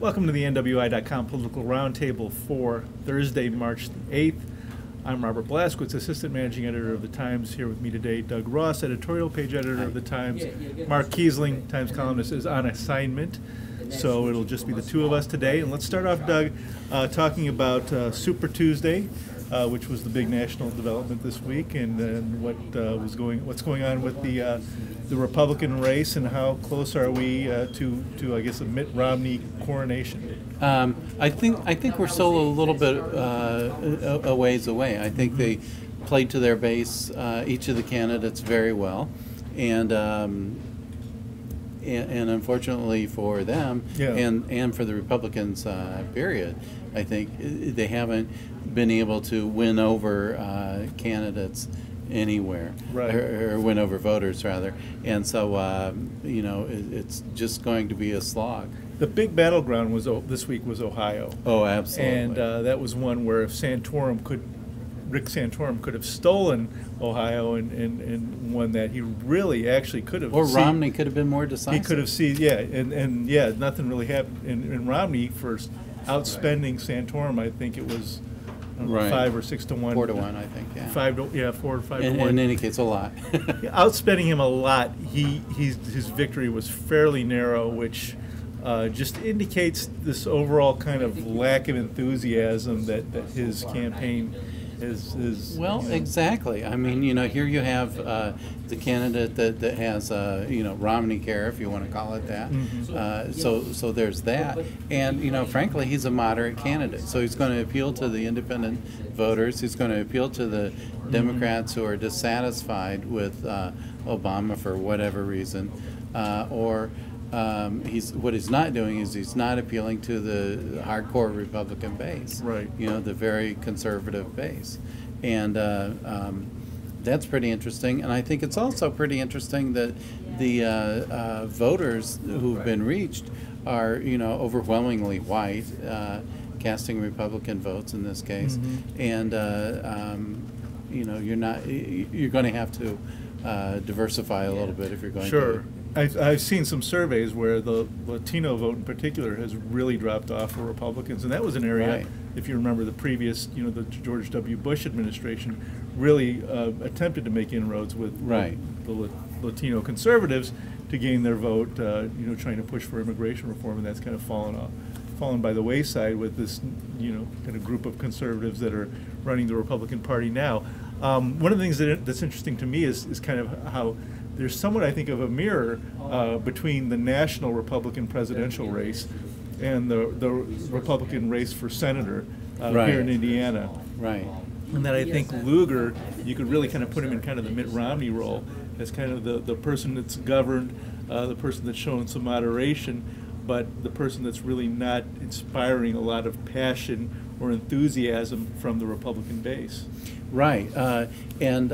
Welcome to the NWI.com Political Roundtable for Thursday, March 8th. I'm Robert Blaszkiewicz, Assistant Managing Editor of The Times. Here with me today, Doug Ross, Editorial Page Editor of The Times. Mark Kiesling, Times columnist, is on assignment, so it'll just be the two of us today. And let's start off, Doug, talking about Super Tuesday, which was the big national development this week, and then what's going on with the Republican race, and how close are we to I guess a Mitt Romney coronation? I think we're still a little bit a ways away. I think they played to their base, each of the candidates, very well, and unfortunately for them, and for the Republicans, period, I think they haven't been able to win over candidates anywhere, right, or win over voters rather, and so it's just going to be a slog. The big battleground this week was Ohio. Oh, absolutely. And that was one where if Rick Santorum could have stolen Ohio and won that, he really actually could have. Or Romney could have been more decisive. He could have nothing really happened. And Romney, for outspending Santorum, I think it was right. 5 or 6 to 1. 4 to 1, I think. Yeah. 4 or 5 to 1. In any case, a lot. Outspending him a lot. His victory was fairly narrow, which just indicates this overall kind of lack of enthusiasm that his campaign is. Well, exactly. I mean, here you have the candidate that has Romney care, if you want to call it that. Mm-hmm. So there's that, and frankly, he's a moderate candidate, so he's going to appeal to the independent voters. He's going to appeal to the Democrats who are dissatisfied with Obama for whatever reason, or. What he's not doing is he's not appealing to the hardcore Republican base, right? The very conservative base, and that's pretty interesting. And I think it's also pretty interesting that the voters who've been reached are overwhelmingly white, casting Republican votes in this case, and you're going to have to diversify a little bit if you're going to. I've seen some surveys where the Latino vote in particular has really dropped off for Republicans, and that was an area, right, if you remember the previous, the George W. Bush administration really attempted to make inroads with the Latino conservatives to gain their vote, trying to push for immigration reform, and that's kind of fallen by the wayside with this, kind of group of conservatives that are running the Republican Party now. One of the things that's interesting to me is kind of how there's somewhat, I think, of a mirror between the national Republican presidential race and the Republican race for senator here in Indiana. Right. And that I think Lugar, you could really kind of put him in kind of the Mitt Romney role as kind of the person that's governed, the person that's shown some moderation, but the person that's really not inspiring a lot of passion or enthusiasm from the Republican base. Right. And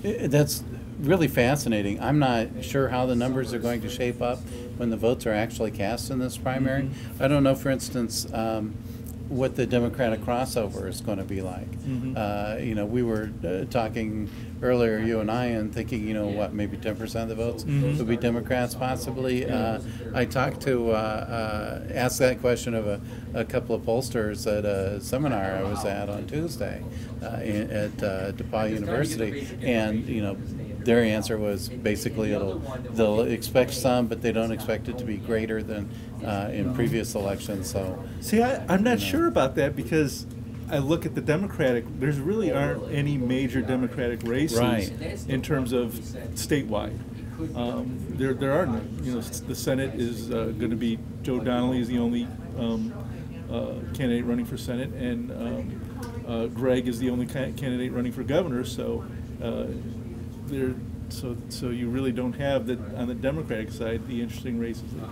that's really fascinating. I'm not sure how the numbers are going to shape up when the votes are actually cast in this primary. I don't know, for instance, what the Democratic crossover is going to be like. We were talking earlier, you and I, and thinking, maybe 10% of the votes would be Democrats, possibly. I talked to, asked that question of a couple of pollsters at a seminar I was at on Tuesday at DePauw University, and their answer was basically they'll expect some, but they don't expect it to be greater than in previous elections. So, see, I'm not sure about that, because I look at the Democratic. There's really aren't any major Democratic races in terms of statewide. There are none. The Senate is going to be Joe Donnelly is the only candidate running for Senate, and Greg is the only candidate running for governor. So. So you really don't have on the Democratic side the interesting races that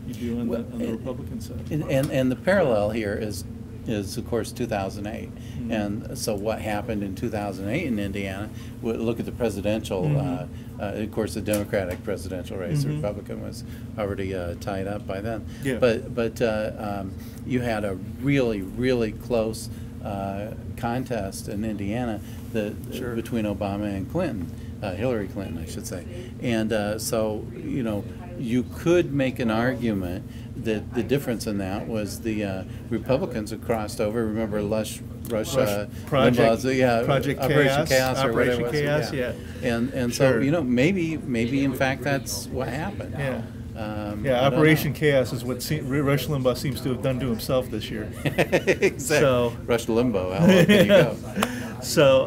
you do on the Republican side. And the parallel here is of course 2008, and so what happened in 2008 in Indiana? Look at the presidential. Of course, the Democratic presidential race. The Republican was already tied up by then. Yeah. But you had a really close contest in Indiana Sure. between Obama and Clinton, Hillary Clinton, I should say. And so, you could make an argument that the difference in that was the Republicans had crossed over. Remember Rush Project, Limbaugh's, Project Operation Chaos or Operation whatever it was. Chaos, yeah. And Sure. so, maybe in fact that's what happened. Yeah. I don't Operation know. Chaos is what Rush Limbaugh seems to have done to himself this year. Exactly. So- Rush Limbaugh. How low can you go? So,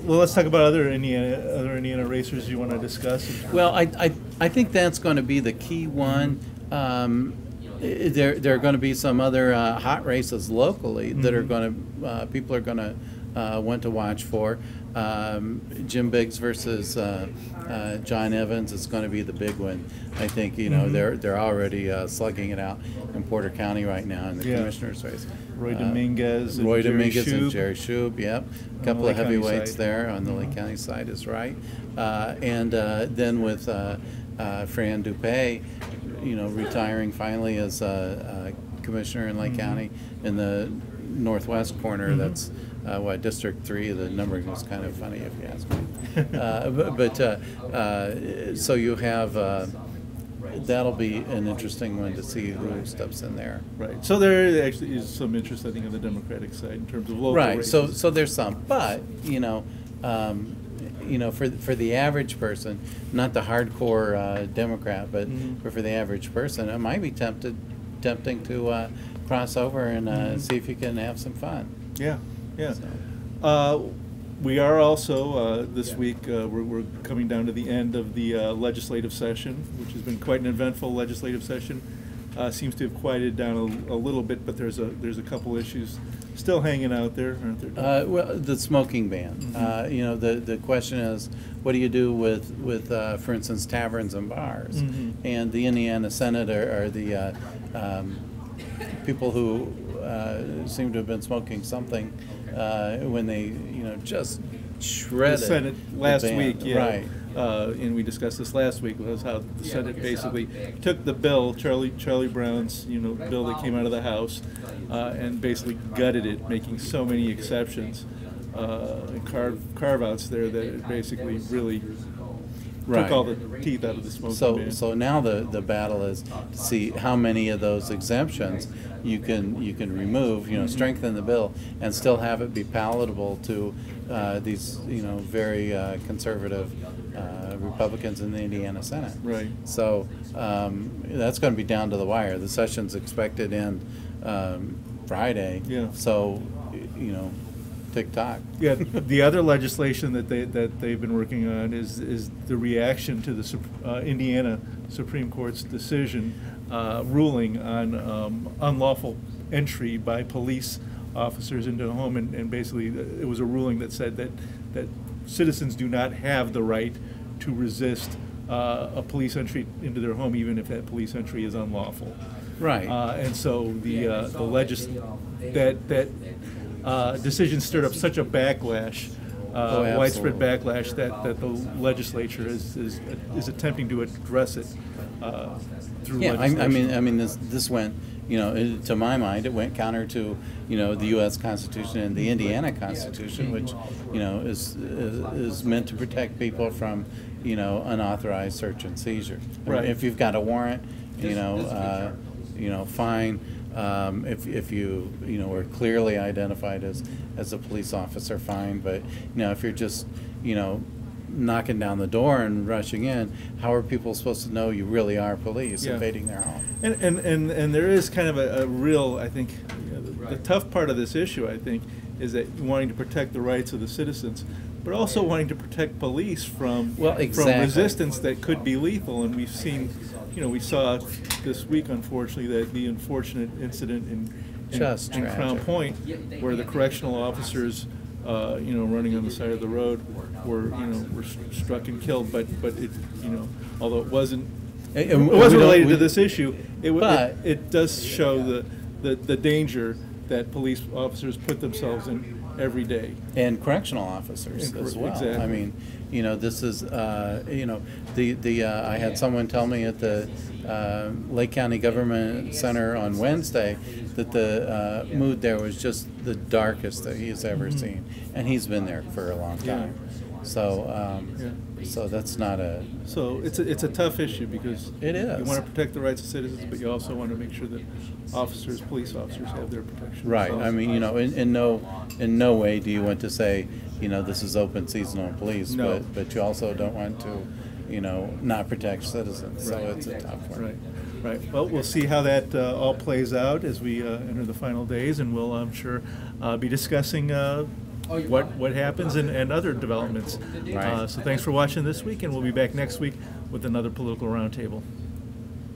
well, let's talk about other Indiana racers you want to discuss. Well, I think that's going to be the key one. There are going to be some other hot races locally that are going to people are going to want to watch for. Jim Biggs versus John Evans is going to be the big one. I think they're already slugging it out in Porter County right now in the commissioner's race. Roy Dominguez and Roy Jerry Dominguez and Shube. Jerry Shube, yep. A couple Lake of County heavyweights side. there on the Lake County side is right. And then with Fran Dupé, retiring finally as commissioner in Lake County in the northwest corner. That's District 3. The numbering is kind of funny if you ask me. So you have. That'll be an interesting one to see who steps in there. Right. So there actually is some interest, I think, on the Democratic side in terms of local races. So there's some, but for the average person, not the hardcore Democrat, but for the average person, it might be tempting to cross over and see if you can have some fun. Yeah. We are also, this week, we're coming down to the end of the legislative session, which has been quite an eventful legislative session. Seems to have quieted down a little bit, but there's a couple issues still hanging out there, aren't there? Well, the smoking ban. The question is, what do you do with for instance, taverns and bars? And the Indiana Senate are the people who seem to have been smoking something when they, just shredded the Senate last ban. week, yeah. Right. And we discussed this last week, was how the Senate basically took the bill, Charlie Brown's, bill that came out of the House, and basically gutted it, making so many exceptions and carve-outs there that it basically really took all the teeth out of the smoking ban. So now the battle is to see how many of those exemptions you can remove, strengthen the bill, and still have it be palatable to these very conservative Republicans in the Indiana Senate. Right. So that's going to be down to the wire. The session's expected in Friday. Yeah. So tick-tock. Yeah, the other legislation that they've been working on is the reaction to the Indiana Supreme Court's decision ruling on unlawful entry by police officers into a home, and basically it was a ruling that said that citizens do not have the right to resist a police entry into their home, even if that police entry is unlawful. Right. And so that decision stirred up such a backlash, widespread backlash, that the legislature is attempting to address it through legislation. I mean, this went, to my mind, it went counter to, the U.S. Constitution and the Indiana Constitution, which, is meant to protect people from, unauthorized search and seizure. Right. If you've got a warrant, fine. If you were clearly identified as a police officer, fine. But if you're just knocking down the door and rushing in, how are people supposed to know you really are police invading their home? And there is kind of a real, I think, the tough part of this issue, I think, is that wanting to protect the rights of the citizens, but also wanting to protect police from resistance that could be lethal. And we've seen, we saw this week, unfortunately, that the unfortunate incident in Crown Point, where the correctional officers, running on the side of the road, were struck and killed. But it, although it wasn't related to this issue, it does show the danger that police officers put themselves in every day. And correctional officers as well. Exactly. I mean, You know, this is, you know, I had someone tell me at the Lake County Government Center on Wednesday that the mood there was just the darkest that he's ever seen, and he's been there for a long time. So, so that's not a. So it's a tough issue because it is. You want to protect the rights of citizens, but you also want to make sure that police officers have their protection. Right. I mean, you know, in no way do you want to say, you know, this is open season on police, no. but you also don't want to, you know, not protect citizens. So it's a tough one. Right. Right. Well, we'll see how that all plays out as we enter the final days, and we'll, I'm sure, be discussing what happens and other developments. Right. So thanks for watching this week, and we'll be back next week with another political roundtable.